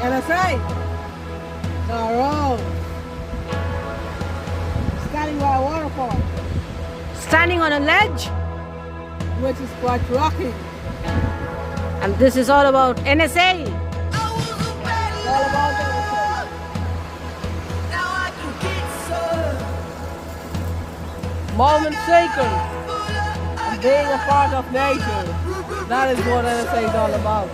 NSA. The road. Standing by a waterfall, Standing on a ledge. which is quite rocky. And this is all about NSA. It's all about NSA. Moment shaken and being a part of nature. That is what NSA is all about.